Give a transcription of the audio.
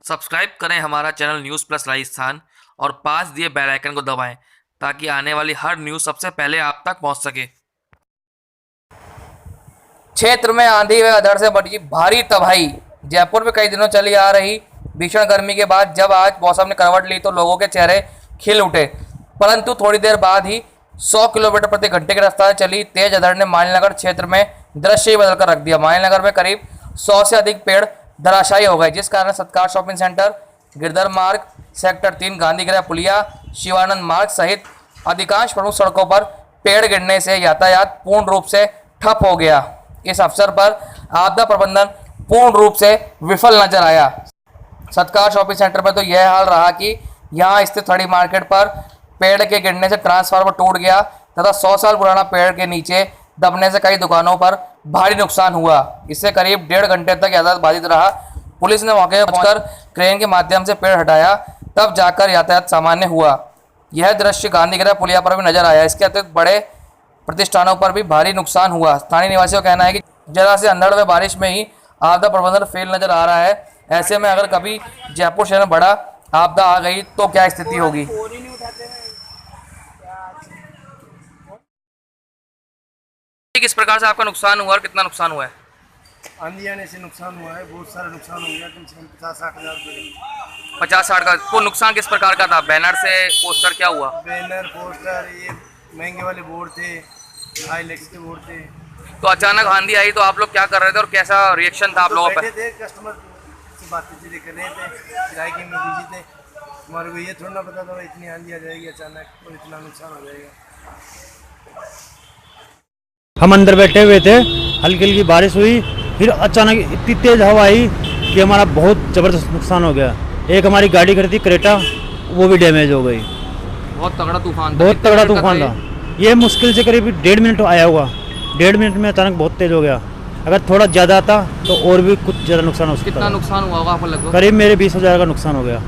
Subscribe करें हमारा channel news plus Rajasthan और पास दिए बेल आइकन को दबाएं ताकि आने वाली हर न्यूज़ सबसे पहले आप तक पहुंच सके। क्षेत्र में आंधी व अंधड़ से बढ़ी भारी तबाही। जयपुर में कई दिनों चली आ रही भीषण गर्मी के बाद जब आज मौसम ने करवट ली तो लोगों के चेहरे खिल उठे, परंतु थोड़ी देर बाद ही 100 किलोमीटर प्रति घंटे की रफ्तार चली तेज अंधड़ ने मालिनगर क्षेत्र में दृश्य ही बदलकर रख दिया। मालिनगर में करीब 100 से अधिक पेड़ धराशायी हो गए, जिस कारण सत्कार शॉपिंग सेंटर, गिरधर मार्ग, सेक्टर 3 गांधीगृह पुलिया, शिवानंद मार्ग सहित अधिकांश प्रमुख सड़कों पर पेड़ गिरने से यातायात पूर्ण रूप से ठप हो गया। इस अवसर पर आपदा प्रबंधन पूर्ण रूप से विफल नजर आया। सत्कार शॉपिंग सेंटर में तो यह हाल रहा कि यहां स्थित खड़ी मार्केट पर पेड़ के गिरने से ट्रांसफार्मर टूट गया तथा 100 साल पुराना पेड़ के नीचे दबने से कई दुकानों पर भारी नुकसान हुआ। इससे करीब 1.5 घंटे तक यातायात बाधित रहा। पुलिस ने मौके पर पहुंचकर क्रेन के माध्यम से पेड़ हटाया, तब जाकर यातायात सामान्य हुआ। यह दृश्य गांधीगृह पुलिया पर भी नजर आया। इसके अतिरिक्त बड़े प्रतिष्ठानों पर भी भारी नुकसान हुआ। स्थानीय निवासियों का कहना है कि जरा से अंधड़ व बारिश में ही आपदा प्रबंधन फेल नजर आ रहा है। ऐसे में अगर कभी जयपुर शहर में बड़ा आपदा आ गई तो क्या स्थिति होगी। किस प्रकार से आपका नुकसान हुआ और कितना नुकसान हुआ है? आंधी आने से नुकसान हुआ है, बहुत सारा नुकसान हो गया, कम से कम 50-60 हज़ार रुपये। 50-60 का? वो नुकसान किस प्रकार का था? बैनर से पोस्टर क्या हुआ? बैनर, पोस्टर, ये महंगे वाले बोर्ड थे, हाईलेक्स के बोर्ड थे। तो अचानक आंधी आई तो आप लोग क्या कर रहे थे और कैसा रिएक्शन था आप लोगों पे? बैठे थे, कस्टमर से बातचीत कर रहे थे, किराए के में बिजी थे। हमारे को ये थोड़ा ना पता था इतनी आंधी आ जाएगी अचानक और इतना नुकसान हो जाएगा। हम अंदर बैठे हुए थे, हल्की हल्की बारिश हुई, फिर अचानक इतनी तेज हवा आई कि हमारा बहुत ज़बरदस्त नुकसान हो गया। एक हमारी गाड़ी खड़ी थी क्रेटा, वो भी डैमेज हो गई। बहुत तगड़ा तूफान था। बहुत तगड़ा तूफान था। ये मुश्किल से करीब 1.5 मिनट आया हुआ। 1.5 मिनट में अचानक बहुत तेज हो गया। अगर थोड़ा ज़्यादा आता तो और भी कुछ ज़्यादा नुकसान हो सकता। कितना नुकसान हुआ होगा आपको लगभग? करीब मेरे 20,000 का नुकसान हो गया।